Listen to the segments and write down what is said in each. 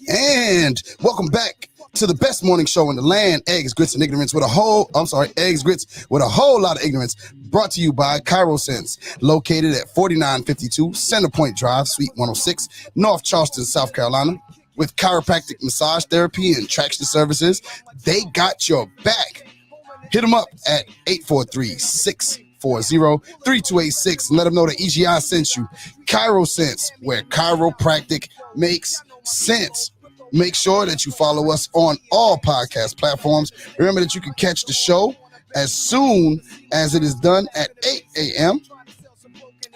And welcome back to the best morning show in the land, Eggs, Grits, and Ignorance with a whole, Eggs, Grits with a whole lot of ignorance, brought to you by ChiroSense, located at 4952 Centerpoint Drive, Suite 106, North Charleston, South Carolina. With chiropractic massage therapy and traction services, they got your back. Hit them up at 843-640-3286 and let them know that EGI sent you. ChiroSense, where chiropractic makes sense. Make sure that you follow us on all podcast platforms. Remember that you can catch the show as soon as it is done at 8 a.m.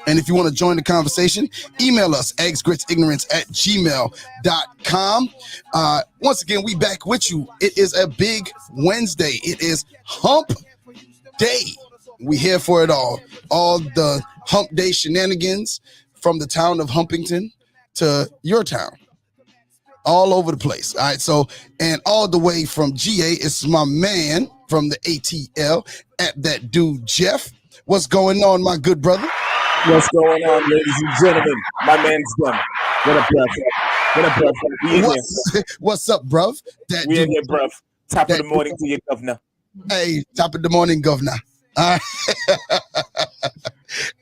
And if you want to join the conversation, email us, eggsgritsignorance@gmail.com. Once again, we back with you. It is a big Wednesday. It is hump day. We here for it all. All the hump day shenanigans from the town of Humpington to your town. All over the place. All right. So, and all the way from GA, it's my man from the ATL at that dude, Jeff. What's going on, my good brother? What's going on, ladies and gentlemen? My man's done. What up, bruv? What up, bruv? What's up, bruv? We in here, bruv. Top of the morning to your governor. Hey, top of the morning, governor. All right.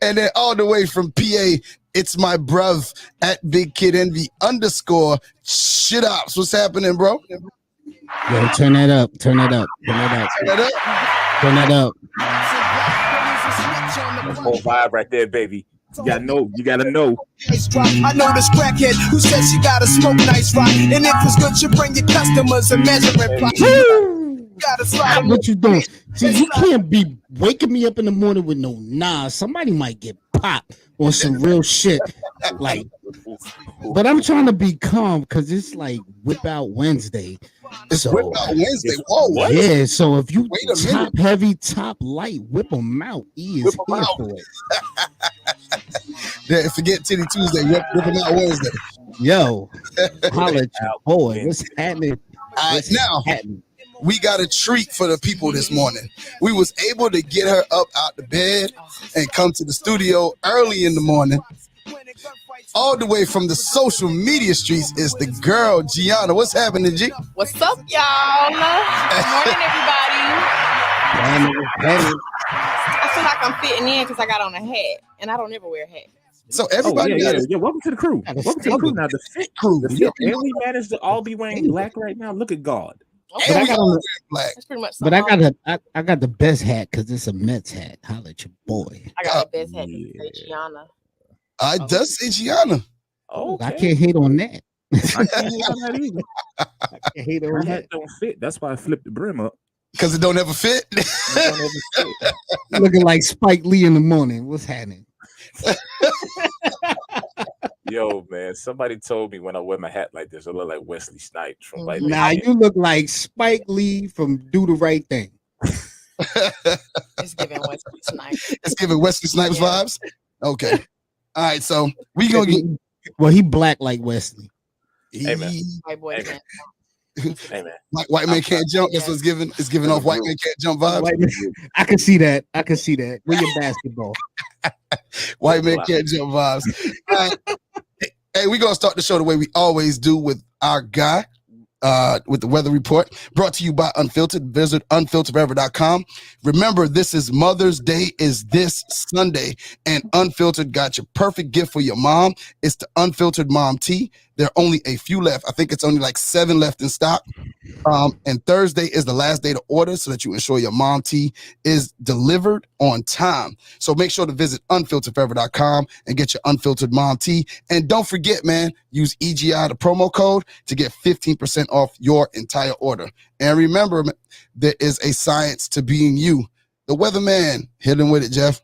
And then all the way from PA, it's my bruv at Big Kid Envy _ shit ops. What's happening, bro? Yo, turn that up. Turn that up. Turn that up. Turn that up. Turn that up. Whole vibe right there, baby. You gotta know. You gotta know. I know this crackhead who says she gotta smoke nice rock, and if it's good, you bring your customers a measuring plot. What you doing? See, you can't be waking me up in the morning with no nah. Somebody might get popped on some real shit. Like, but I'm trying to be calm because it's like Whip Out Wednesday. It's Whip Out Wednesday. Whoa, what? Yeah, so if you top heavy, top light, whip them out. He is here for it. Yeah, forget Titty Tuesday. Whip them out Wednesday. Yo, holla at your boy. What's happening? Now, we got a treat for the people this morning. We was able to get her up out the bed and come to the studio early in the morning. All the way from the social media streets is the girl, Gianna. What's happening, G? What's up, y'all? Good morning, everybody. I feel like I'm fitting in because I got on a hat, and I don't ever wear a hat. So everybody, yeah. Welcome to the crew. Welcome to the crew. Now the fit crew. And we managed to all be wearing black right now. Look at God. Okay. But I got on black. That's pretty much. But I got the best hat because it's a Mets hat. Holla at your boy. I got the best hat. Gianna. I does say Gianna. Oh, I can't hate on that. I can't hate on that either. I can't hate on My that. hat don't fit. That's why I flipped the brim up. Because it don't ever fit. Looking like Spike Lee in the morning. What's happening? Yo, man, somebody told me when I wear my hat like this, I look like Wesley Snipes from like. Nah, you look like Spike Lee from Do the Right Thing. It's giving Wesley Snipes. It's giving Wesley Snipes vibes. Okay. All right, so we gonna get. Well, he black like Wesley. Hey, man. White boy. Hey, man. White man can't jump. That's what's giving. It's giving off white man can't jump vibes. I can see that. I can see that. Where your basketball? White man can't jump vibes. All right. Hey, we're gonna start the show the way we always do with our guy, with the weather report, brought to you by Unfiltered. Visit unfilteredforever.com. Remember, this is Mother's Day is this Sunday, and Unfiltered got your perfect gift for your mom. It's the Unfiltered Mom Tea. There are only a few left. I think it's only like 7 left in stock. And Thursday is the last day to order so that you ensure your mom tea is delivered on time. So make sure to visit unfilteredforever.com and get your Unfiltered Mom Tea. And don't forget, man, use EGI, the promo code, to get 15% off your entire order. And remember, there is a science to being you. The weatherman, hit him with it, Jeff.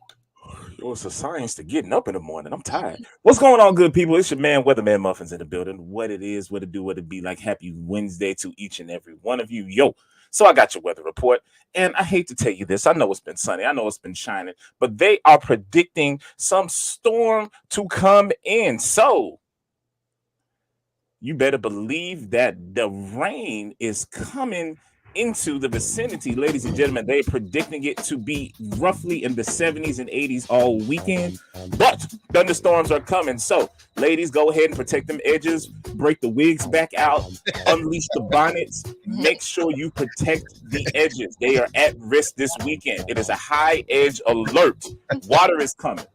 It's a science to getting up in the morning. I'm tired. What's going on, good people? It's your man, Weatherman Muffins, in the building. What it is, what it do, what it be. Like, happy Wednesday to each and every one of you. Yo, so I got your weather report, and I hate to tell you this. I know it's been sunny. I know it's been shining, but they are predicting some storm to come in. So you better believe that the rain is coming into the vicinity, ladies and gentlemen. They're predicting it to be roughly in the 70s and 80s all weekend, but thunderstorms are coming. So, ladies, go ahead and protect them edges, break the wigs back out, unleash the bonnets. Make sure you protect the edges. They are at risk this weekend. It is a high edge alert. Water is coming.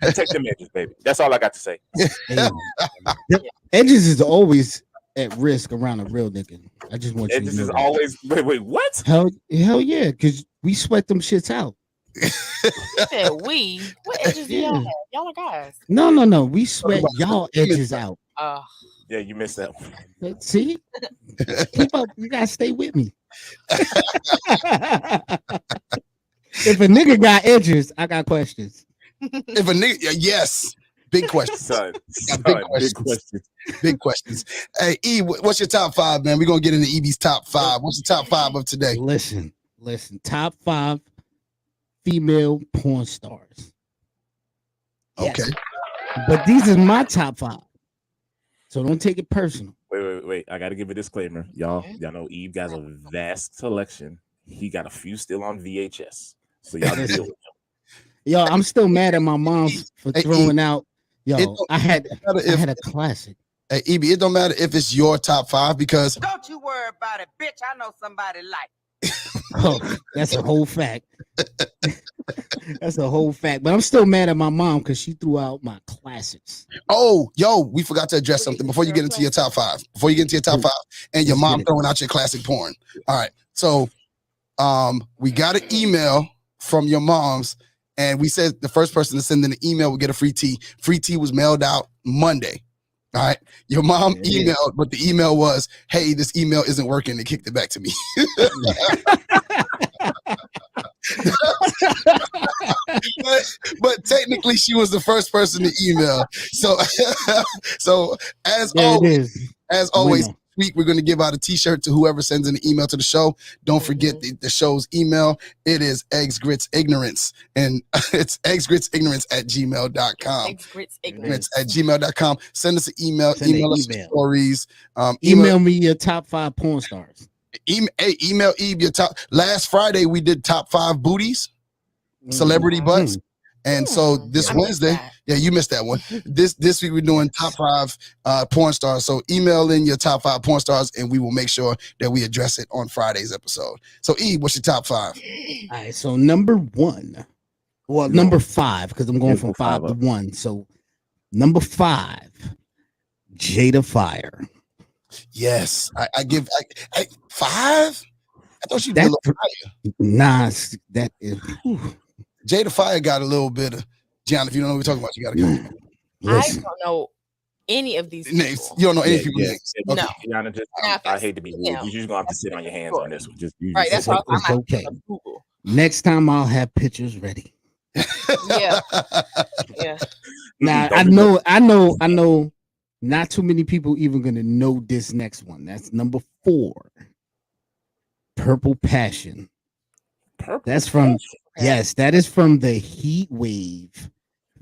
Protect them edges, baby. That's all I got to say. Hey, edges is always at risk around a real nigga. I just want you to know. Edges is that. always wait, what? Hell yeah, because we sweat them shits out. You said we. What edges do y'all have? Y'all are guys. No. We sweat y'all edges out. Yeah, you missed that one. See? Keep up. You gotta stay with me. If a nigga got edges, I got questions. If a nigga, yes, big questions. Son, Big questions. Big questions. Hey, E, what's your top 5, man? We're gonna get into Ibby's top 5. What's the top 5 of today? Listen. Top 5 female porn stars. Yes. Okay. But these are my top 5. So don't take it personal. Wait. I gotta give a disclaimer. Y'all know Eve got a vast selection. He got a few still on VHS. So y'all deal with him. Yo, I'm still mad at my mom for throwing out. Yo, I had a classic. Hey, Ibby, it don't matter if it's your top 5 because Don't you worry about it, bitch. I know somebody like. Oh, that's a whole fact. That's a whole fact. But I'm still mad at my mom because she threw out my classics. oh, yo, we forgot to address something before you get into your top 5. Before you get into your top 5 and your mom throwing out your classic porn. All right. So we got an email from your mom's, and we said the first person to send in an email would get a free tea. Free tea was mailed out Monday. All right. Your mom emailed, but the email was, hey, this email isn't working. They kicked it back to me. but technically she was the first person to email. So as always, week we're going to give out a t-shirt to whoever sends an email to the show. Don't forget the show's email. It is eggs grits ignorance, and it's eggsgritsignorance@gmail.com. eggsgritsignorance@gmail.com. Send us an email. Email us your stories. Email me your top 5 porn stars. Email Eve your top. Last Friday we did top 5 booties, celebrity butts. And so this Wednesday, you missed that one. This week we're doing top 5 porn stars. So email in your top 5 porn stars, and we will make sure that we address it on Friday's episode. So Eve, what's your top 5? All right. So number 1, number 5, because I'm going from 5 to 1. So number 5, Jada Fire. Yes, I give 5. I thought she'd be a little higher. Nah, that is. Jada Fire got a little bit of John. If you don't know what we're talking about, you gotta go. Listen. I don't know any of these names. people. You don't know any people names. Okay. No. Yana, I hate to be rude. You're just gonna have to sit on your hands on this one. Right, that's what I'm okay. Next time I'll have pictures ready. Yeah. Now I know not too many people even gonna know this next one. That's number 4. Purple Passion. That's from yes, that is from the Heat Wave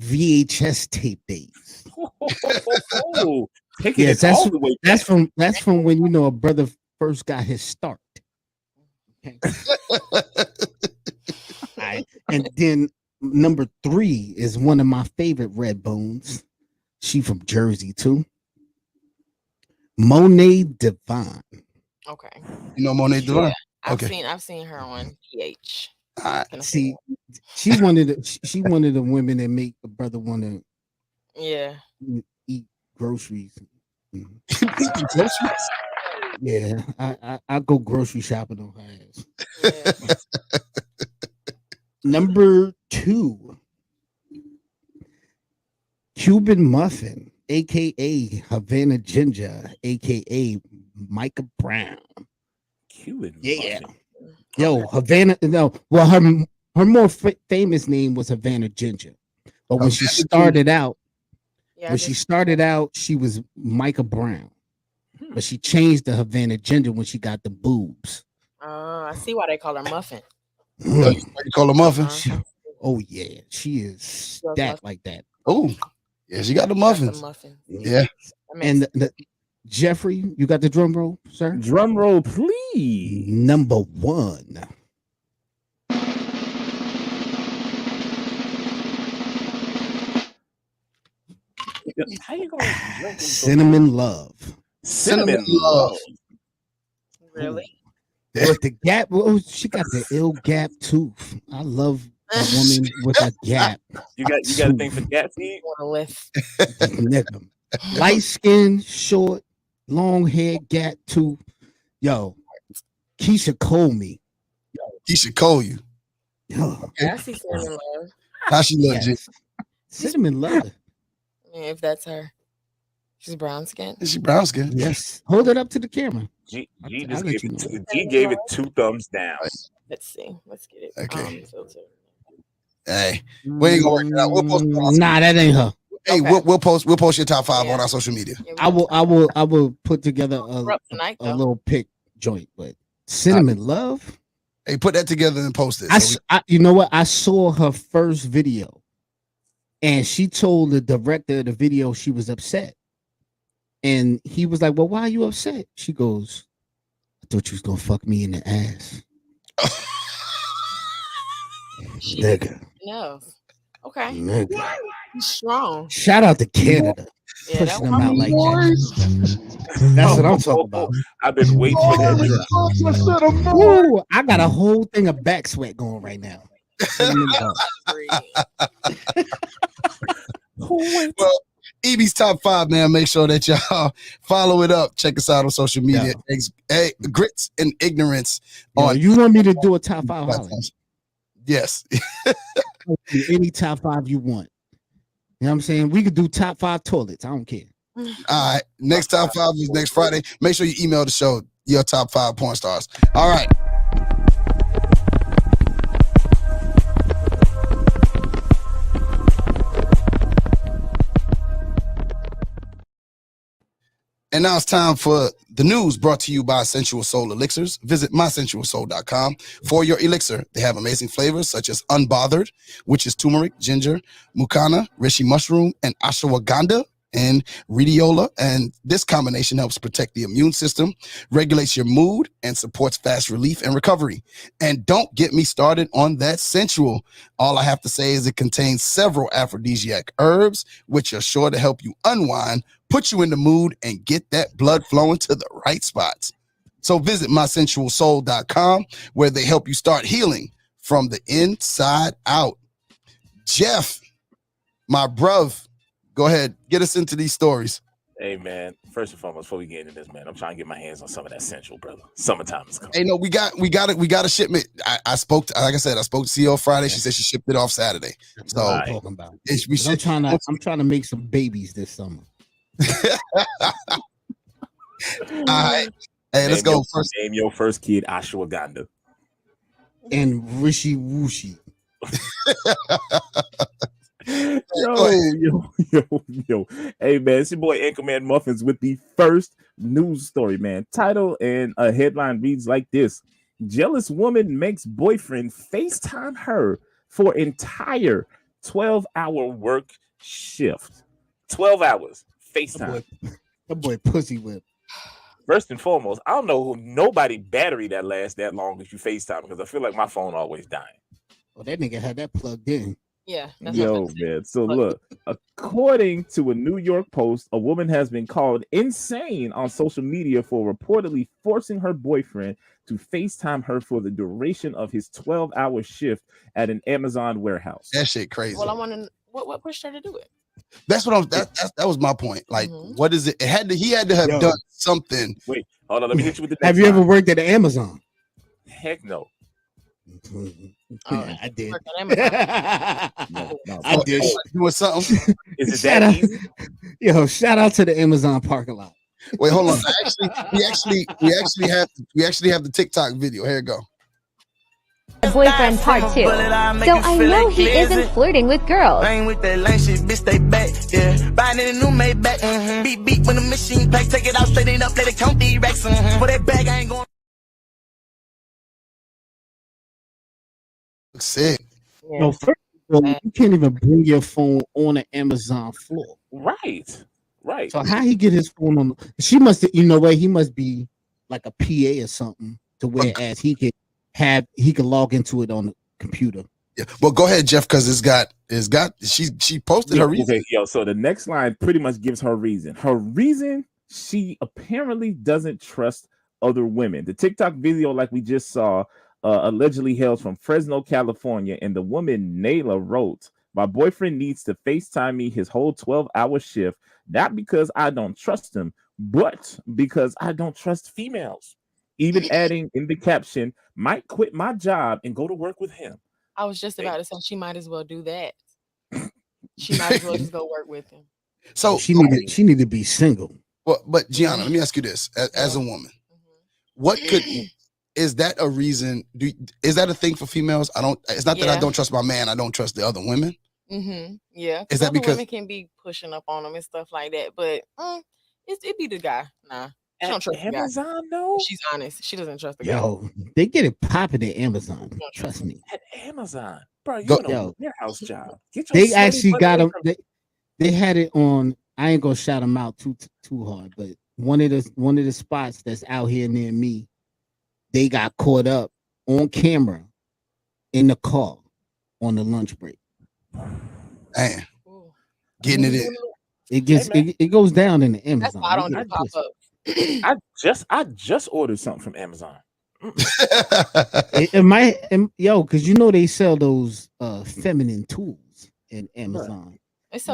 VHS tape days. Yes, that's from when a brother first got his start. Okay. Right. And then number 3 is one of my favorite red bones. She from Jersey too. Monet Divine. Okay. You know Monet Divine? I've seen her on PH. See, she's one of the women that make a brother want to eat groceries. Yeah, I go grocery shopping on her ass. Yeah. Number 2, Cuban Muffin, aka Havana Ginger, aka Micah Brown. Cuban Muffin. Yo, Havana. No, well, her more famous name was Havana Ginger, but when she started out, she was Micah Brown, but she changed the Havana Ginger when she got the boobs. I see why they call her Muffin. You call her Muffin? Oh yeah, she is stacked like that. Oh yeah, she got the muffins. Yeah, and Jeffrey, you got the drum roll, sir? Drum roll, please. Number 1. How you gonna Cinnamon Love. Cinnamon love? Really? With the gap, oh, she got the ill gap tooth. I love a woman with a gap. You got a thing for cat feet? On a list. Nigga. Light skin, short, long hair, gap tooth. Yo, Keisha Cole me. He should call you. Yo, I see Cinnamon Love. How she look, G? yes. Cinnamon Love. Yeah, if that's her. She's brown skin. Is she brown skin? Yes. Hold it up to the camera. G I'll just let gave you it know. G gave it 2 thumbs down. Let's see. Let's get it. Okay. Filter. Hey, we ain't gonna work it out. We'll post it on Nah, that ain't her. Hey, Okay. we'll post your top 5 Yeah. on our social media. Yeah, I will put together We're up tonight, a though. little pick joint, but Cinnamon Love. Hey, put that together and post it. You know what? I saw her first video, and she told the director of the video she was upset, and he was like, "Well, why are you upset?" She goes, "I thought you was gonna fuck me in the ass." Nigga. No. Okay. Nigga. He's strong. Shout out to Canada. Yeah, that Pushing them out like that. That's what I'm talking about. I've been waiting for that drop. Ooh, I got a whole thing of back sweat going right now. Cinnamon Love. Well, Ibby's top 5, man. Make sure that y'all follow it up. Check us out on social media. Hey, Grits and Ignorance Yo, on you want me to do a top 5? platforms. Yes. Any top 5 you want. You know what I'm saying? We could do top 5 toilets. I don't care. All right. Next top 5 is next Friday. Make sure you email the show your top 5 porn stars. All right. And now it's time for the news brought to you by Sensual Soul Elixirs. Visit mysensualsoul.com for your elixir. They have amazing flavors such as Unbothered, which is turmeric, ginger, mucana, reishi mushroom, and ashwagandha and rhodiola. And this combination helps protect the immune system, regulates your mood, and supports fast relief and recovery. And don't get me started on that sensual. All I have to say is it contains several aphrodisiac herbs, which are sure to help you unwind, put you in the mood, and get that blood flowing to the right spots. So visit mysensualsoul.com where they help you start healing from the inside out. Jeff, my bruv, go ahead, get us into these stories. Hey man, first and foremost, before we get into this, man, I'm trying to get my hands on some of that Central, brother. Summertime is coming. Hey, no, we got a shipment. I spoke to, like I said, I spoke to CEO Friday. She said she shipped it off Saturday. So That's what I'm talking about. I'm trying to make some babies this summer. All right. Hey, let's go first. Name your first kid Ashwagandha. And Rishi Wooshi. Yo. Hey, man, it's your boy Anchorman Muffins with the first news story, man. Title and a headline reads like this. Jealous woman makes boyfriend FaceTime her for entire 12-hour work shift. 12 hours. FaceTime. That boy pussy whip. First and foremost, I don't know nobody battery that lasts that long if you FaceTime because I feel like my phone always dying. Well, that nigga had that plugged in. Yeah. That's Yo, man. So look, according to a New York Post, a woman has been called insane on social media for reportedly forcing her boyfriend to FaceTime her for the duration of his 12-hour shift at an Amazon warehouse. That shit crazy. Well, I want to. What pushed her to do it? That's what that was my point. Like, what is it? He had to have done something. Wait, hold on. Let me hit you with the. Have you ever worked at Amazon? Heck no. I did. No. I did. Doing something. Is it that easy? Yo, shout out to the Amazon parking lot. Wait, hold on. We actually have the TikTok video. Here you go. Boyfriend part 2. So I know he isn't flirting with girls. Ain't with that lame shit, bitch, stay back, yeah. Buying in a new made back, beat when the machine pack, take it out, straight it up, let it count the racks, For that bag, I ain't going. Looks sick. Yeah. No, first of all, you can't even bring your phone on the Amazon floor. Right. Right. So how he get his phone on? She must, you know what? He must be like a PA or something, to whereas he could log into it on the computer. Yeah. Well, go ahead, Jeff, because she posted her reason. Okay, yo. So the next line pretty much gives her reason. Her reason: she apparently doesn't trust other women. The TikTok video, like we just saw, allegedly hails from Fresno, California, and the woman Nayla wrote, "My boyfriend needs to FaceTime me his whole 12-hour shift, not because I don't trust him, but because I don't trust females." Even adding in the caption, "Might quit my job and go to work with him." I was just about to say she might as well do that. She might as well just go work with him. So she need to be single. Well, but Gianna, let me ask you this: as a woman, what is that a reason? Is that a thing for females? It's not that I don't trust my man. I don't trust the other women. Yeah. Is that because women can be pushing up on them and stuff like that? But it be the guy. Nah, she don't trust Amazon. the guy. No, she's honest. She doesn't trust the guy. Yo, they get it popping at Amazon. Trust me. At Amazon, bro, you know your house job. They actually got them. They had it on. I ain't gonna shout them out too hard, but one of the spots that's out here near me, they got caught up on camera in the car on the lunch break. Man, getting it in. It goes down in the Amazon. That's why I don't do pop up. I just ordered something from Amazon. It might, because you know they sell those feminine tools in Amazon. So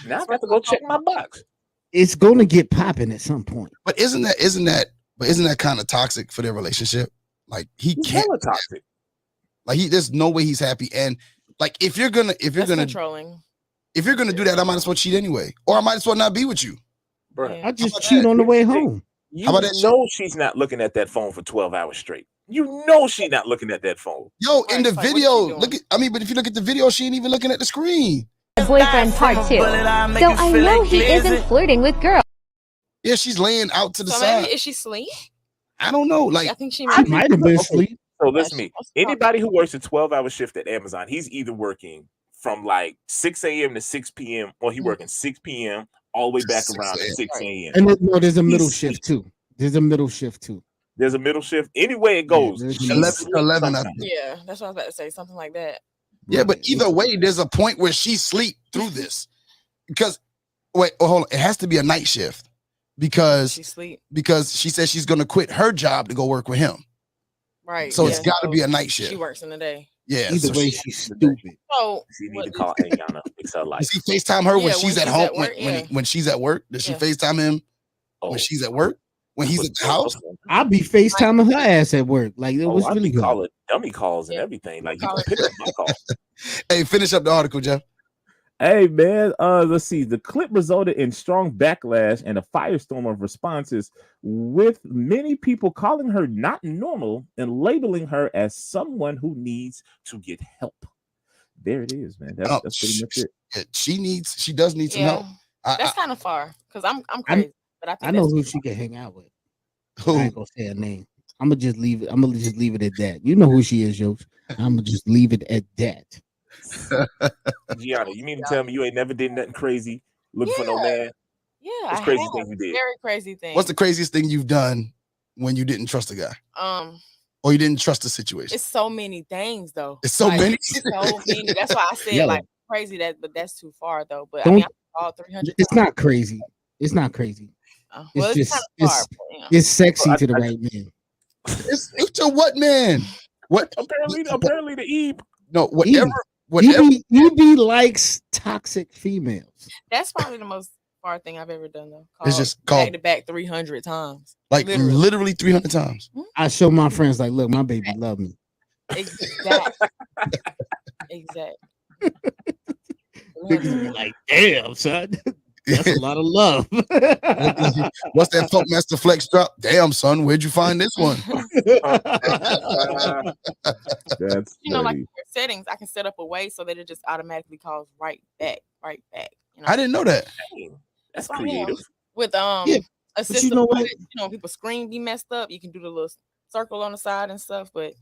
now I have to go check my box. It's gonna get popping at some point. But isn't that kind of toxic for their relationship? Like he's hella toxic. Like there's no way he's happy. And like if you're gonna controlling. If you're gonna do that, I might as well cheat anyway, or I might as well not be with you. Bro, I just cheat on the way home. How about that? No, she's not looking at that phone for 12 hours straight. You know she's not looking at that phone. Yo, in the video, but if you look at the video, she ain't even looking at the screen. Boyfriend part 2. So I know he isn't flirting with girls. Yeah, she's laying out to the so side. Maybe, is she asleep? I don't know. Like I think she might have been asleep. So listen to me. Anybody who works a 12-hour shift at Amazon, he's either working from like 6 a.m. to 6 p.m. or he working 6 p.m. all the way back around to 6 a.m. And there's a middle shift too. There's a middle shift. Anyway, it goes. 11. Yeah, that's what I was about to say. Something like that. Yeah, but either way, there's a point where she sleep through this. Because hold on, it has to be a night shift because she says she's gonna quit her job to go work with him. Right. So it's got to be a night shift. She works in the day. Yeah. Either way, she's stupid. So she need to call Ayana fix her life. Does he FaceTime her when she's at home? Work, when she's at work, does she FaceTime him when she's at work? When he's at the house? I'll be FaceTiming her ass at work. Like it was really good. Call it dummy calls and everything. Like you can pick up my call. Hey, finish up the article, Jeff. Hey man, let's see. The clip resulted in strong backlash and a firestorm of responses, with many people calling her not normal and labeling her as someone who needs to get help. There it is, man. That's pretty much it. She does need some help. That's kind of far because I'm crazy, but I think I know who she can hang out with. Who? I ain't gonna say her name. I'm gonna just leave it at that. You know who she is, Yoshi. I'm gonna just leave it at that. Gianna, you mean to tell me you ain't never did nothing crazy looking for no man? Yeah, what's crazy thing you did? Very crazy thing. What's the craziest thing you've done when you didn't trust a guy? Or you didn't trust the situation? It's so many things though. It's so many. So many. That's why I said crazy but that's too far though. But I mean, all 300. It's not crazy. It's not crazy. Well, it's just it's sexy to the right man. It's to what man? What? Apparently the Eve. No, whatever. Ibby likes toxic females. That's probably the most far thing I've ever done though. It's just called back to back 300 times. Like literally 300 times. I show my friends like, look, my baby love me. Exactly. Niggas be like, damn, son. That's a lot of love. What's that Funk Master Flex drop? Damn, son, where'd you find this one? That's like settings, I can set up a way so that it just automatically calls right back. You know? I didn't know that. That's creative. With assistive, when people's screen be messed up, you can do the little circle on the side and stuff. But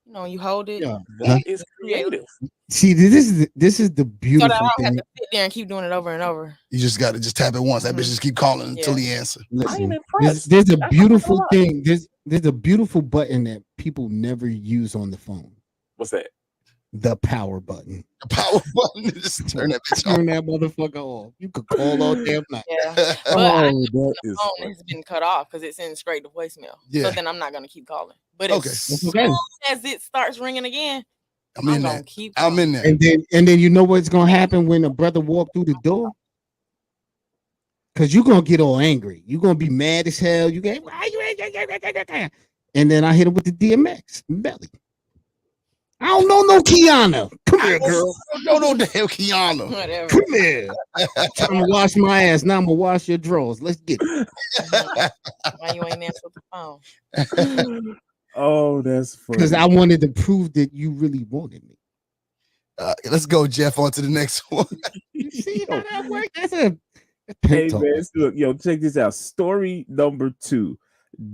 You know, you hold it. Yeah. That is creative. See, this is the So beautiful that I don't have thing. to sit there and keep doing it over and over. You just got to just tap it once. That bitch just keep calling until he answers. I am Listen, impressed. there's a That's beautiful not gonna lie. thing. There's a beautiful button that people never use on the phone. What's that? The power button. The power button. Just turn that bitch Turn on. that motherfucker off. You could call all damn night. Yeah. But Oh, I that the is phone funny. has been cut off because it sends straight to voicemail. Yeah. So then I'm not gonna keep calling. But Okay. as That's soon okay. as it starts ringing again, I'm I'm in gonna there. keep I'm calling. in there. And then you know what's gonna happen when a brother walk through the door? Cause you're gonna get all angry. You're gonna be mad as hell. You get and then I hit him with the DMX belly. I don't know no Kiana. Come here, girl. No, damn Kiana. Whatever. Come here. Time to wash my ass. Now I'm gonna wash your drawers. Let's get it. Why you ain't answer the phone? Oh, that's funny. Because I wanted to prove that you really wanted me. Let's go, Jeff, on to the next one. You see how that works? That's a Hey talk. man, look, yo, check this out. Story number 2: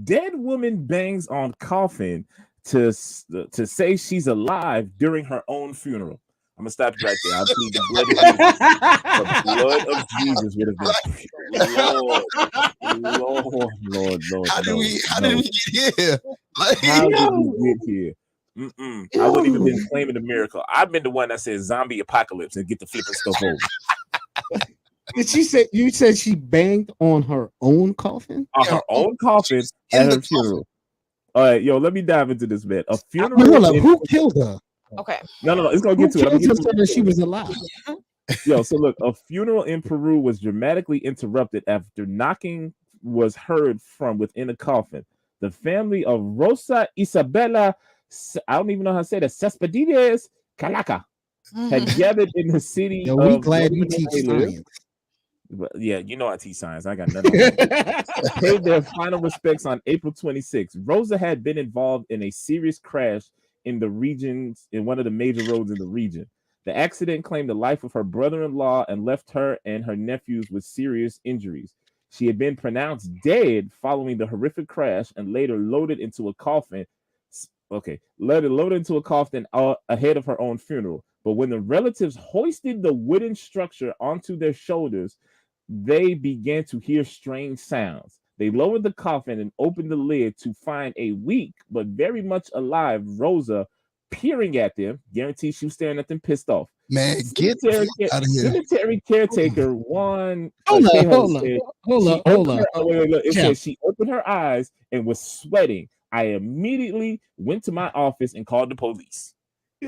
dead woman bangs on coffin to say she's alive during her own funeral. I'm gonna stop you right there. I plead the blood of Jesus. The blood of Jesus would have been Lord. How did we get here? Like, How did we get here? I wouldn't even been claiming the miracle. I've been the one that said zombie apocalypse and get the flipping stuff over. Did she say you said she banged on her own coffin? On her own coffin at her funeral. All right, yo, let me dive into this, man. A funeral. Hold up, who killed her? Okay. No, it's gonna Who get to it. I'm killed gonna her get so to that she was alive? Yo, so look, a funeral in Peru was dramatically interrupted after knocking was heard from within a coffin. The family of Rosa Isabella, I don't even know how to say that, Cespedes Calaca, had gathered in the city. Yo, we glad you teach science. Yeah, you know I teach science. I got nothing. Paid their final respects on April 26th. Rosa had been involved in a serious crash in the regions, in one of the major roads in the region. The accident claimed the life of her brother-in-law and left her and her nephews with serious injuries. She had been pronounced dead following the horrific crash and later loaded into a coffin. Loaded into a coffin ahead of her own funeral. But when the relatives hoisted the wooden structure onto their shoulders, they began to hear strange sounds. They lowered the coffin and opened the lid to find a weak but very much alive Rosa peering at them. Guaranteed she was staring at them pissed off. Man, get out of here. Cemetery caretaker Juan. Hold on. It says she opened her eyes and was sweating. I immediately went to my office and called the police.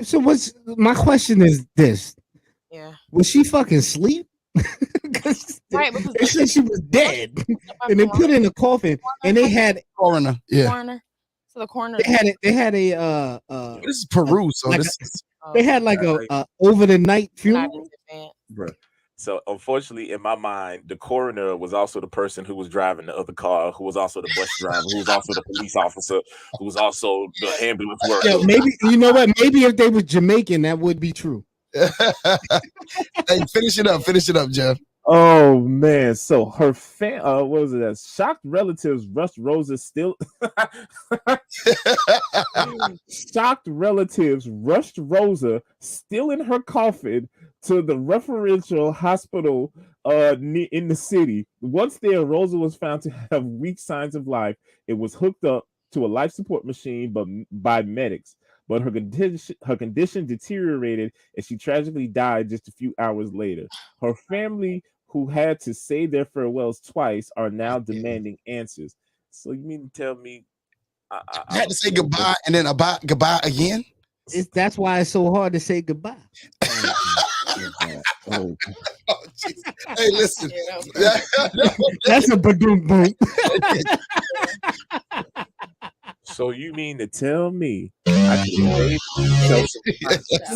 So what's my question is this? Yeah. Was she fucking asleep? Right, they said she was dead, and they put her in a coffin, and they had coroner. Yeah. Coroner. So the coroner. They had a this is Peru, so like this they had like a over the night funeral. Bro. So unfortunately, in my mind, the coroner was also the person who was driving the other car, who was also the bus driver, who was also the police officer, who was also the ambulance worker. Yeah, maybe you know what? Maybe if they were Jamaican, that would be true. Hey, finish it up, Jeff. Oh man! So her what was it? That shocked relatives rushed Rosa shocked relatives rushed Rosa still in her coffin to the referential hospital in the city. Once there, Rosa was found to have weak signs of life. It was hooked up to a life support machine, but by medics. But her condition deteriorated, and she tragically died just a few hours later. Her family, who had to say their farewells twice, are now demanding answers. So you mean to tell me I had to say goodbye and then goodbye again? That's why it's so hard to say goodbye. Oh, hey, listen. That's a badoom boom. So you mean to tell me I can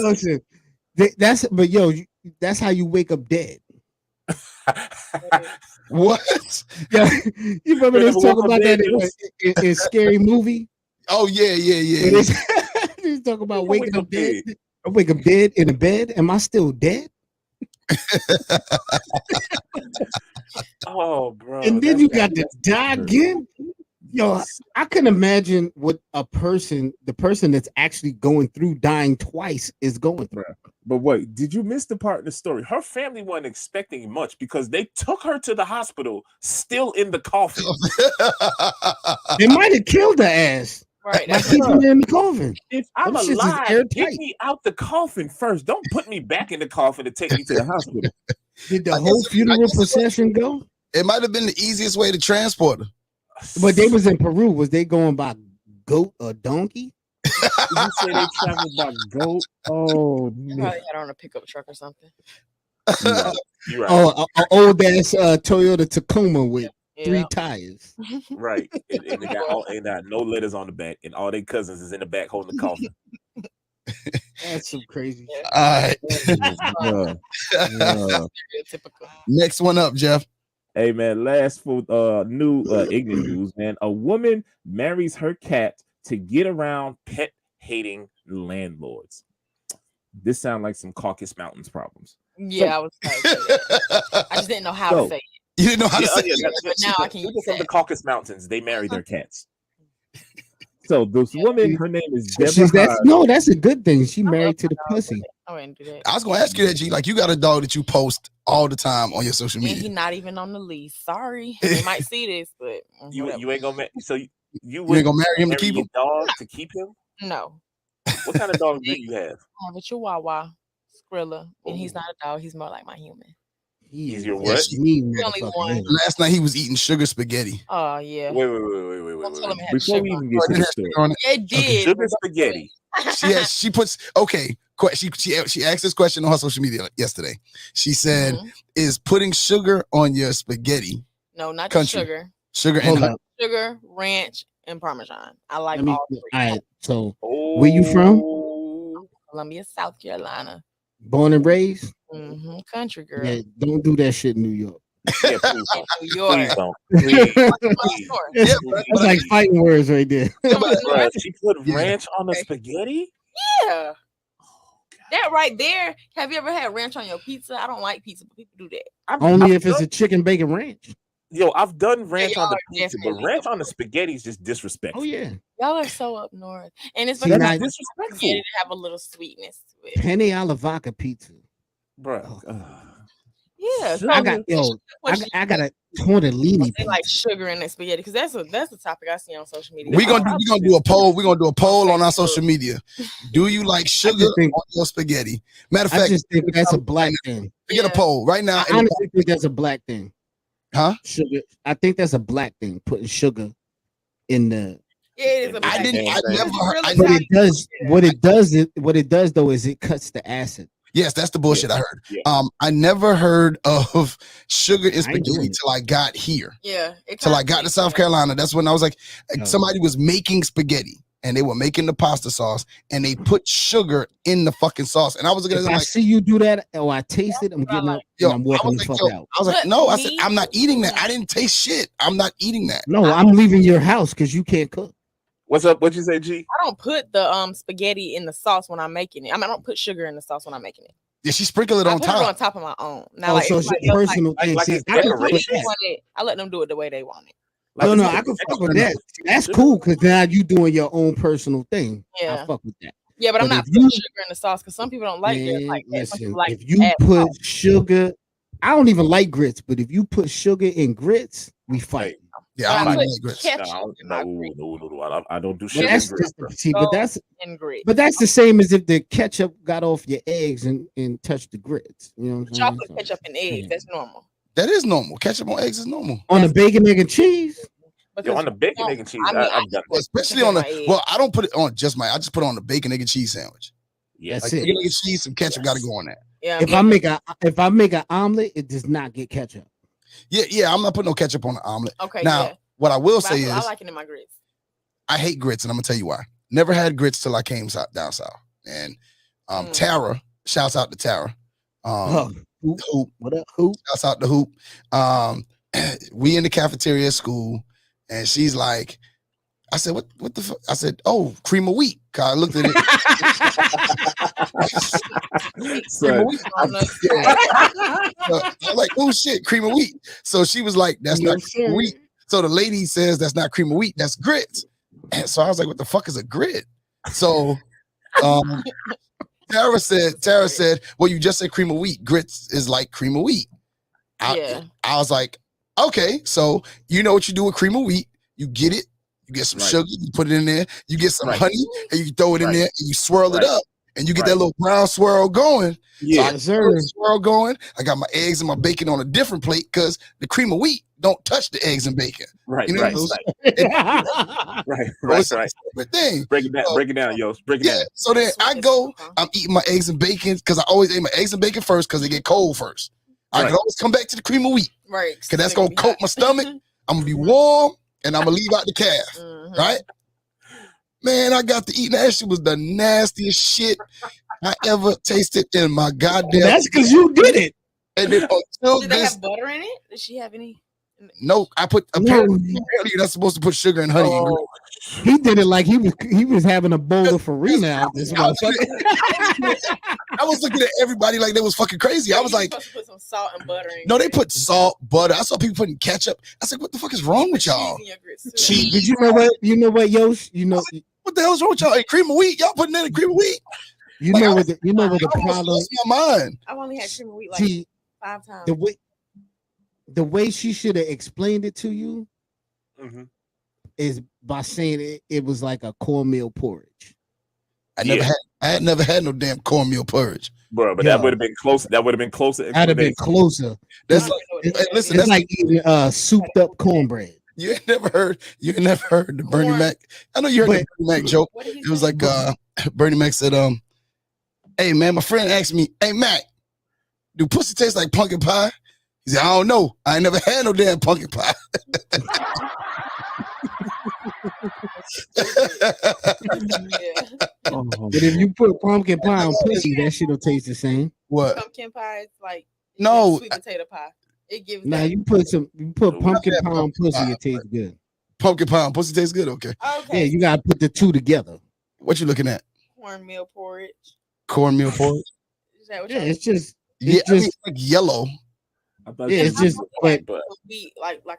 listen, that's how you wake up dead. What? Yeah, you remember they talk about that in Scary Movie? Oh yeah. He's talking about waking up dead. I wake up dead in a bed. Am I still dead? Oh, bro. And then you got to die again. Yo, I can imagine what the person that's actually going through dying twice is going through. But wait, did you miss the part of the story? Her family wasn't expecting much because they took her to the hospital still in the coffin. They might have killed her ass. Right. By keeping her in the coffin. If I'm Them shits is alive, airtight. get me out the coffin first. Don't put me back in the coffin to take me to the hospital. Did the I whole guess- I funeral guess- procession go? It might have been the easiest way to transport her. But they was in Peru. Was they going by goat or donkey? Did you say they traveled by goat? Oh, Probably man. had her on a pickup truck or something. You're right. Oh, an old ass Toyota Tacoma with Yeah. 3 tires. Right. And they got no letters on the back, and all their cousins is in the back holding the coffin. That's some crazy shit. All right. Typical. Next one up, Jeff. Hey man, last for new ignorant news, man. A woman marries her cat to get around pet hating landlords. This sounds like some Caucasus Mountains problems. Yeah, I was trying to say that. I just didn't know how So- to say it. You didn't know how to say it. But now I can People use from the that. Caucasus Mountains, they marry their cats. So this woman, her name is So Deborah. that's a good thing. She married to the pussy. I wouldn't do that. I was gonna ask you that, G. Like, you got a dog that you post all the time on your social And media. he's not even on the lease. Sorry, they might see this, but whatever. You ain't gonna you You ain't gonna marry him to keep your him? dog to keep him? No. What kind of dog do you have? I have a Chihuahua, Skrilla, and he's not a dog. He's more like my human. He's your Yeah, what? she- Mean He's only motherfucker. one. Last night he was eating sugar spaghetti. Oh yeah. Wait. Don't tell him it had Before sugar we on even get to the story, It did. sugar but don't spaghetti. She puts she asked this question on her social media yesterday. She said, Mhm. "Is putting sugar on your spaghetti No, not Country. the sugar. sugar and Hold honey?" up. Sugar, ranch, and Parmesan. I like Let me, all all three. right. So, where you from? Columbia, South Carolina. Born and raised? Country girl. Yeah, don't do that shit in New York. Yeah, please don't. New York. Please don't. Please. Yeah, That's like fighting words right there. Bruh, she put ranch on the spaghetti? Yeah. That right there. Have you ever had ranch on your pizza? I don't like pizza, but people do that. Only if it's a chicken bacon ranch. Yo, I've done ranch y'all on the are pizza, but definitely ranch on the spaghetti is just disrespectful. Oh yeah. Y'all are so up north. And it's See, because now- I disrespectful. get it to have a little sweetness to it. Penne alla vodka pizza. Bro. Yeah. So I got I got a tortellini they like pizza. sugar in that spaghetti because that's a topic I see on social media. We're gonna do a poll. We're gonna do a poll on our social media. Do you like sugar think- on your spaghetti? Matter of I fact, just think that's a black thing. get a Yeah. poll right now. I honestly think that's a black thing. Huh? Sugar. I think that's a black thing. Putting sugar in the. Yeah, it is a I black didn't. thing. I never heard. Really But not- it does. What it does though is it cuts the acid. Yes, that's the bullshit I heard. Yeah. I never heard of sugar in I ain't doing spaghetti it. till I got here. Yeah. Till I got to South Carolina. That's when I was like, No. somebody was making spaghetti and they were making the pasta sauce and they put sugar in the fucking sauce. And I was looking at If them I like, see you do that or I taste it, I'm getting up yo, and I'm I walking was the like, fuck yo, out. I was like, But no, I said, me- I'm not eating that. I didn't taste shit. I'm not eating that. No, I'm leaving your house because you can't cook. What's up? What'd you say, G? I don't put the spaghetti in the sauce when I'm making it. I don't put sugar in the sauce when I'm making it. Yeah, she sprinkled it I on put it on top. top of my own. Now, Oh, like so it's everybody your else, personal thing. like See, it's I can fuck with decoration. that. I let them do it the way they want it. No, it's no, just I can extra fuck with that. enough. See, that's cool because now you doing your own personal thing. Yeah. I fuck with that. Yeah, but I'm But not if putting you- sugar in the sauce because some people don't like it Man, like that. Some listen, people like if you add put salt. sugar, I don't even like grits, but if you put sugar in grits, we fight. Yeah, I But don't I even put like grits. ketchup in my grits. No. I don't do But sugar. that's and grits, just bro. see, In grits. but that's the same as if the ketchup got off your eggs and touched the grits. You know what I'm saying? Chocolate So, ketchup and eggs. yeah. That's normal. That is normal. Ketchup on eggs is normal. on the bacon, egg, and cheese. Yo, Because on the bacon, egg, and cheese, I mean, I've done that. Especially on my the eggs. well, I don't put it on just I just put it on the bacon, egg, and cheese sandwich. Yeah. That's Like it. bacon, egg, and cheese, some ketchup got to go on that. Yeah, If I make an omelet, it does not get ketchup. Yeah, I'm not putting no ketchup on the omelet. okay. Now, Yeah. what I will But say I is like it in my grits. I hate grits, and I'm gonna tell you why. Never had grits till I came down south. And Tara, shouts out to Tara. Oh, Hoop, what up, who? shouts out to Hoop. We in the cafeteria at school, and she's like, I said, what the fuck? I said, oh, cream of wheat. 'Cause I looked at it. Son, I'm not- I'm like, oh shit, cream of wheat. So she was like, that's Yes, not cream of sir. wheat. So the lady says that's not cream of wheat, that's grits. And so I was like, what the fuck is a grit? So Tara said, well, you just said cream of wheat. Grits is like cream of wheat. I was like, okay, so you know what you do with cream of wheat. You get it, you get some sugar, you put it in there, you get some honey, and you throw it in there, and you swirl it up, and you get that little brown swirl going. Yeah, so swirl going. I got my eggs and my bacon on a different plate because the cream of wheat don't touch the eggs and bacon. Right, you know right, right. Thing. Break it down, yo. Break it down. So then I'm eating my eggs and bacon because I always eat my eggs and bacon first because they get cold first. I can always come back to the cream of wheat. Right. Because that's going to coat my stomach. I'm going to be warm and I'm going to leave out the calf. Right? Man, I got to eat. That shit was the nastiest shit I ever tasted in my goddamn. That's because you did it. And then did they have butter in it? Did she have any? No, I put apparently you're not supposed to put sugar and honey. He did it like he was having a bowl of farina out this motherfucker. I was looking at everybody like they was fucking crazy. I was like, supposed to put some salt and butter in. No, they put salt, butter. I saw people putting ketchup. I said, what the fuck is wrong with y'all? Cheese. Did you know what? You know what, Yosh? You know what the hell is wrong with y'all? Hey, cream of wheat. Y'all putting in a cream of wheat. You know what the problem is? My mind. I've only had cream of wheat like 5 times. The way she should have explained it to you is by saying it was like a cornmeal porridge. I had never had no damn cornmeal porridge, bro. But that would have been close. That would have been closer. That'd have been closer. That's listen. That's like eating souped up cornbread. You ain't never heard the Bernie Mac. I know you heard the Bernie Mac joke. It was like Bernie Mac said, "Hey man, my friend asked me, hey Mac, do pussy taste like pumpkin pie?" He said, I don't know. I ain't never had no damn pumpkin pie. But if you put pumpkin pie on pussy, that shit'll taste the same. What? Pumpkin pie is like sweet potato pie. It gives. Now you put pumpkin pie on pussy, it tastes good. Pumpkin pie on pussy tastes good. Okay. Yeah, you gotta put the two together. What you looking at? Cornmeal porridge. Cornmeal porridge. Is that what it's just it's like yellow. It's just like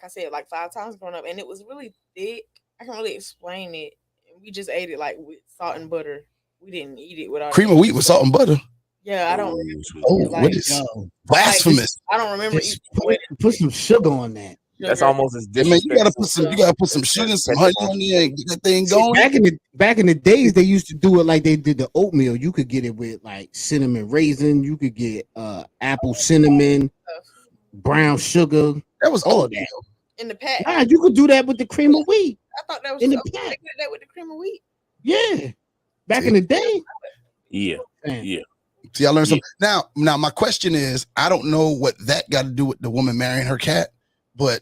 I said, like 5 times growing up, and it was really thick. I can't really explain it. We just ate it like with salt and butter. We didn't eat it with all cream of wheat with salt and butter. Yeah, I don't. What is blasphemous? I don't remember. Put some sugar on that. That's almost as disrespectful. You gotta put some sugar and some honey on there and get that thing going. Back in the days, they used to do it like they did the oatmeal. You could get it with like cinnamon raisin. You could get apple cinnamon, brown sugar. That was all that in the pack. Nah, you could do that with the cream of wheat. I thought that was in the pack. They did that with the cream of wheat. Yeah, back in the day. Yeah. See, I learned something. Now, my question is, I don't know what that got to do with the woman marrying her cat, but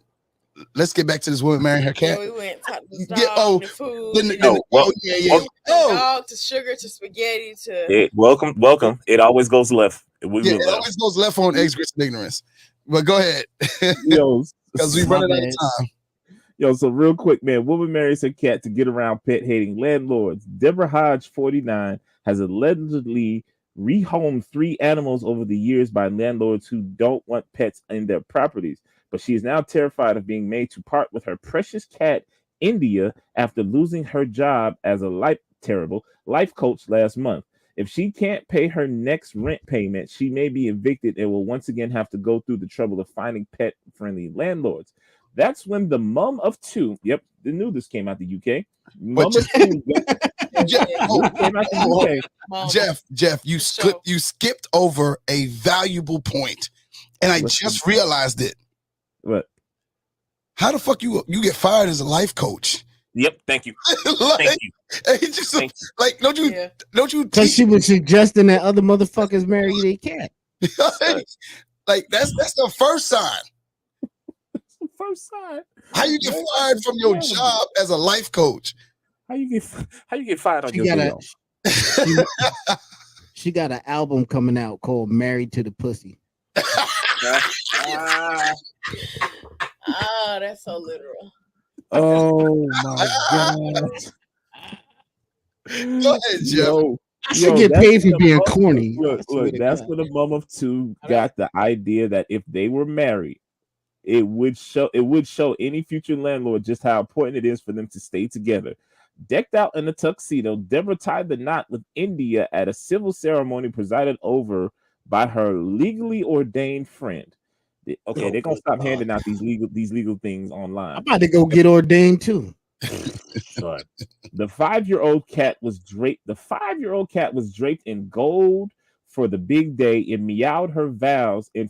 let's get back to this woman marrying her cat. We went to the dog, to food. Dog to sugar to spaghetti to. Welcome. It always goes left. It always goes left on eggs, grits, and ignorance. But go ahead. Yo, because we running out of time. Yo, so real quick, man. Woman marries her cat to get around pet-hating landlords. Deborah Hodge, 49, has allegedly rehomed 3 animals over the years by landlords who don't want pets in their properties. But she is now terrified of being made to part with her precious cat, India, after losing her job as a life coach last month. If she can't pay her next rent payment, she may be evicted and will once again have to go through the trouble of finding pet-friendly landlords. That's when the mum of 2, yep, the new this came out the UK. Mum of 2 Jeff, you skipped over a valuable point, and I just realized it. What? How the fuck you get fired as a life coach? Yep, thank you. Don't you? Because she was suggesting that other motherfuckers marry their cat. Like that's the first sign. First sign. How you get fired from your job as a life coach? How you get fired on your job? She got an album coming out called "Married to the Pussy." Oh, that's so literal. Oh my god! Go ahead, Joe. I should get paid for being corny. Look, that's where the mum of 2 got the idea that if they were married, It would show any future landlord just how important it is for them to stay together. Decked out in a tuxedo, Deborah tied the knot with India at a civil ceremony presided over by her legally ordained friend. Okay, they're gonna stop handing out these legal things online. I'm about to go get ordained too. Son. The 5-year-old cat was draped. The 5-year-old cat was draped in gold for the big day and meowed her vows in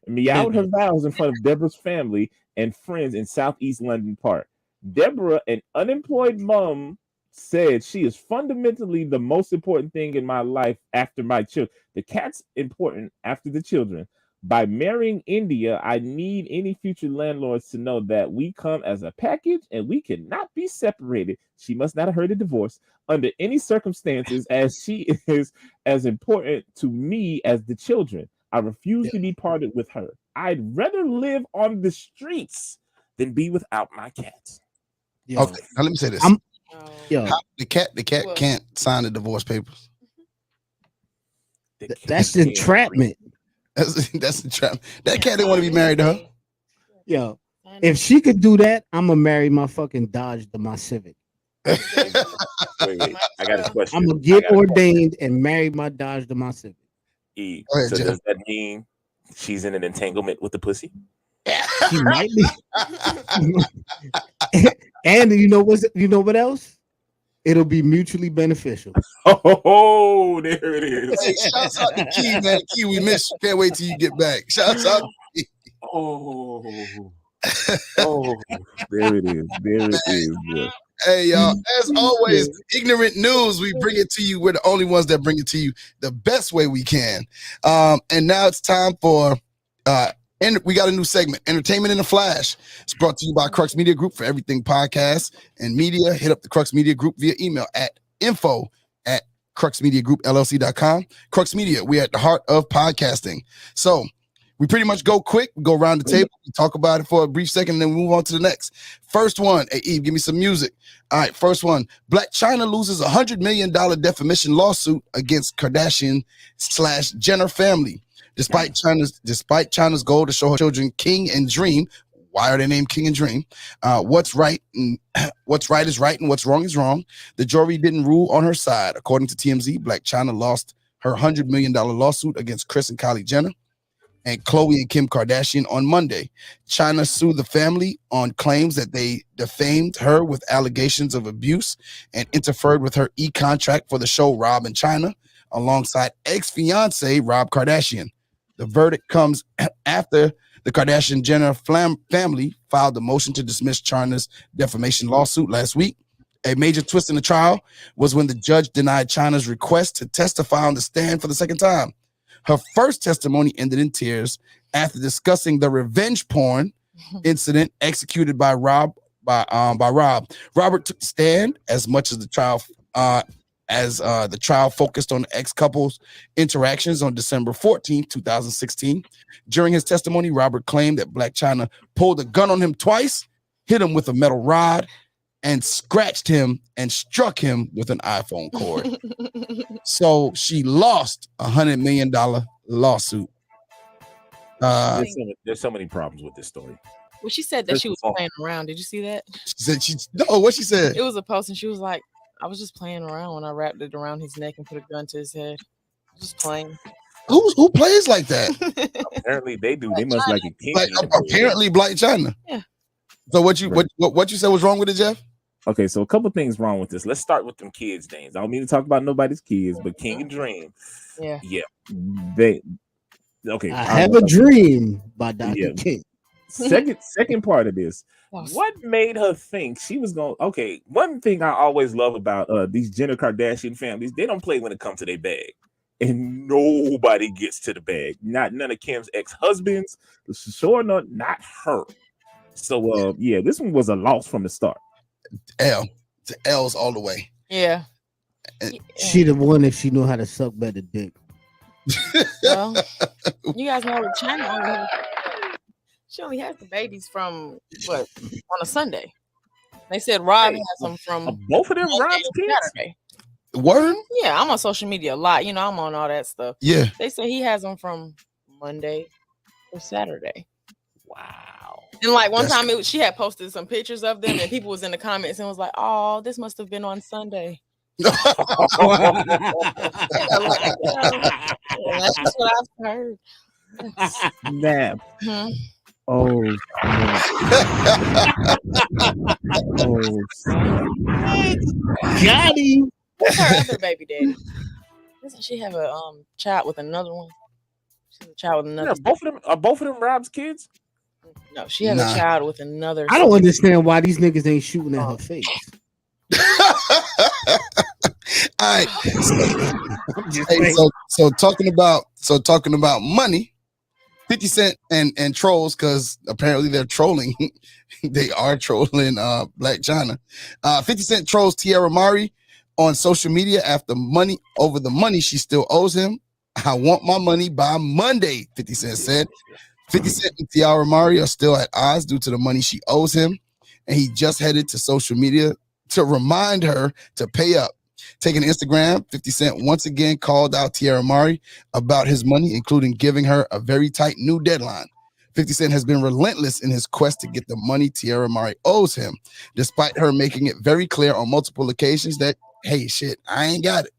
front of Deborah's family and friends in Southeast London Park. Deborah, an unemployed mom, said she is fundamentally the most important thing in my life after my children. The cat's important after the children. By marrying India, I need any future landlords to know that we come as a package and we cannot be separated. She must not have heard a divorce under any circumstances, as she is as important to me as the children. I refuse to be parted with her. I'd rather live on the streets than be without my cats. Okay, now let me say this. The cat can't sign the divorce papers. That's entrapment. That's the trap. That cat didn't want to be married to her. Yo, if she could do that, I'm gonna marry my fucking Dodge to my Civic. Wait, I got a question. I'm gonna get ordained and marry my Dodge to my Civic. So does that mean she's in an entanglement with the pussy? She might be. And you know what else? It'll be mutually beneficial. Oh, there it is. Hey, shouts out to Key, man. Key, we miss you. Can't wait till you get back. Shouts out to Key. Oh, there it is. There it is. Yeah. Hey, y'all. As always, ignorant news. We bring it to you. We're the only ones that bring it to you the best way we can. And now it's time for and we got a new segment, Entertainment in a Flash. It's brought to you by Crux Media Group. For everything podcasts and media, hit up the Crux Media Group via email at info@cruxmediagroupllc.com. Crux Media, we're at the heart of podcasting. So we pretty much go quick, go around the table, we talk about it for a brief second, and then we move on to the next. First one, hey, Eve, give me some music. All right, first one. Black China loses $100 million defamation lawsuit against Kardashian/Jenner family. Despite China's goal to show her children King and Dream, why are they named King and Dream? What's right is right and what's wrong is wrong. The jury didn't rule on her side. According to TMZ, Blac Chyna lost her $100 million lawsuit against Kris and Kylie Jenner and Khloe and Kim Kardashian on Monday. China sued the family on claims that they defamed her with allegations of abuse and interfered with her e-contract for the show Rob and China alongside ex-fiance Rob Kardashian. The verdict comes after the Kardashian-Jenner family filed a motion to dismiss China's defamation lawsuit last week. A major twist in the trial was when the judge denied China's request to testify on the stand for the second time. Her first testimony ended in tears after discussing the revenge porn incident executed by Rob. Robert took the stand as much as the trial focused on the ex-couple's interactions on December 14, 2016. During his testimony, Robert claimed that Blac Chyna pulled a gun on him twice, hit him with a metal rod, and scratched him and struck him with an iPhone cord. So she lost $100 million lawsuit. There's so many problems with this story. Well, she said that she was playing around. Did you see that? She said what she said? It was a post, and she was like, I was just playing around when I wrapped it around his neck and put a gun to his head. Just playing. Who plays like that? Apparently they do. They must like a king. Like, apparently Blac Chyna. Yeah. So what you said was wrong with it, Jeff? Okay, so a couple things wrong with this. Let's start with them kids' names. I don't mean to talk about nobody's kids, but King and Dream. Yeah. They okay. I have a dream by Dr. King. Second part of this. What made her think she was going? Okay, one thing I always love about these Jenner Kardashian families, they don't play when it comes to their bag, and nobody gets to the bag. None of Kim's ex-husbands, sure not her. So this one was a loss from the start. L's all the way. Yeah. She the one if she know how to suck better dick. Well, you guys know that China she only has the babies from on a Sunday. They said Rob has them from both of them Rob's kids. Saturday. Word? Yeah, I'm on social media a lot. I'm on all that stuff. Yeah. They say he has them from Monday to Saturday. Wow. And like one time she had posted some pictures of them and people was in the comments and was like, oh, this must have been on Sunday. Snap. That's just what I've heard. Hmm. Oh, got him. What's her other baby daddy? Doesn't she have a child with another one? She's a child with another. Yeah, both of them Rob's kids? No, she has a child with another. I don't understand why these niggas ain't shooting at her face. All right. So talking about money, 50 Cent and trolls, because apparently they're trolling. They are trolling Black China. 50 Cent trolls Tierra Mari on social media after the money she still owes him. I want my money by Monday, 50 Cent said. 50 Cent and Tierra Mari are still at odds due to the money she owes him, and he just headed to social media to remind her to pay up. Taking Instagram, 50 Cent once again called out Tierra Mari about his money, including giving her a very tight new deadline. 50 Cent has been relentless in his quest to get the money Tierra Mari owes him, despite her making it very clear on multiple occasions that, hey, shit, I ain't got it.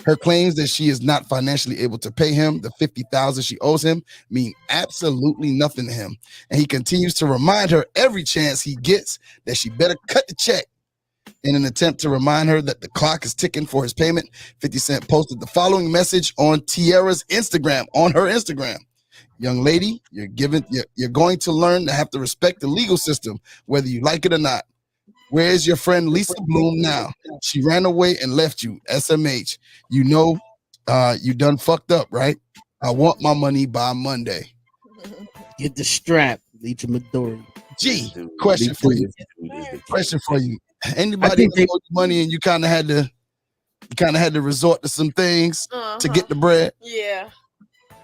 Her claims that she is not financially able to pay him the $50,000 she owes him mean absolutely nothing to him. And he continues to remind her every chance he gets that she better cut the check. In an attempt to remind her that the clock is ticking for his payment, 50 Cent posted the following message on Tierra's Instagram, on her Instagram. Young lady, you're going to learn to have to respect the legal system, whether you like it or not. Where's your friend Lisa Bloom now? She ran away and left you. SMH. You know, you done fucked up, right? I want my money by Monday. Get the strap, Leach Midori. G, question for you. Anybody owed you money and you kind of had to resort to some things to get the bread? Yeah.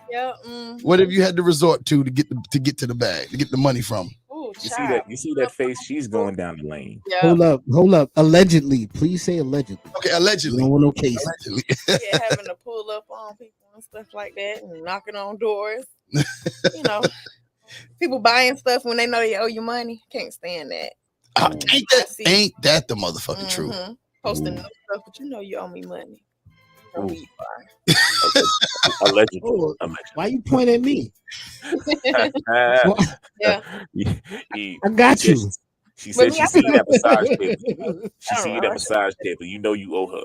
Yeah. What have you had to resort to get to the bag, to get the money from? Ooh, You see that face? She's going down the lane. Yeah. Hold up. Allegedly. Please say allegedly. Okay, allegedly. No one, no case. Allegedly. Yeah, having to pull up on people and stuff like that and knocking on doors. You know, people buying stuff when they know they owe you money. Can't stand that. Ain't that the motherfucking truth? Posting new stuff, but you know you owe me money. Allegedly. Why you point at me? Yeah. I got you. She said she seen that massage table. She seen that massage table. You know you owe her.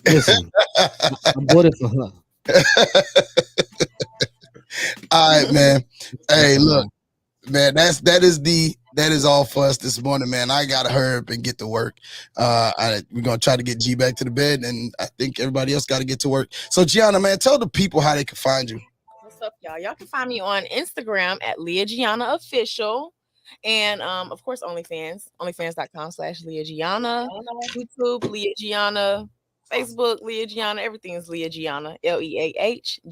Listen, I bought it for her. All right, man. Hey, look, man, that is all for us this morning, man. I gotta hurry up and get to work. We're gonna try to get G back to the bed, and I think everybody else gotta get to work. So Gianna, man, tell the people how they can find you. What's up, y'all? Y'all can find me on Instagram at Leah Gianna Official. And of course, OnlyFans, onlyfans.com/Leah Gianna, YouTube, Leah Gianna, Facebook, Leah Gianna, everything is Leah Gianna, LeahGyana.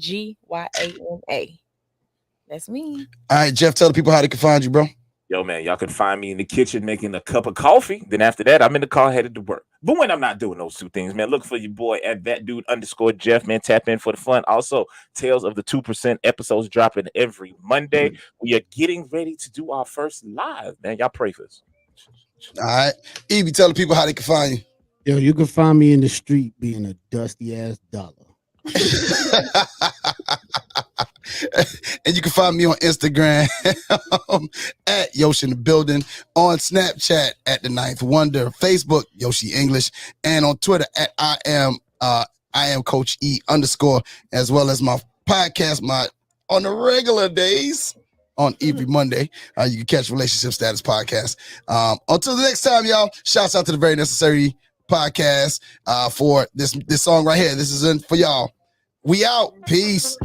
That's me. All right, Jeff, tell the people how they can find you, bro. Yo, man, y'all can find me in the kitchen making a cup of coffee. Then after that, I'm in the car headed to work. But when I'm not doing those two things, man, look for your boy at @thatdude_Jeff, man. Tap in for the fun. Also, Tales of the 2% episodes dropping every Monday. We are getting ready to do our first live, man. Y'all pray for us. All right. Ibby, tell the people how they can find you. Yo, you can find me in the street being a dusty ass dollar. And you can find me on Instagram at Yoshi in the building, on Snapchat at the Ninth Wonder, Facebook Yoshi English, and on Twitter at I am Coach E _, as well as my podcast on the regular days on every Monday. You can catch Relationship Status Podcast. Until the next time, y'all. Shouts out to the Very Necessary Podcast for this song right here. This is in for y'all. We out. Peace.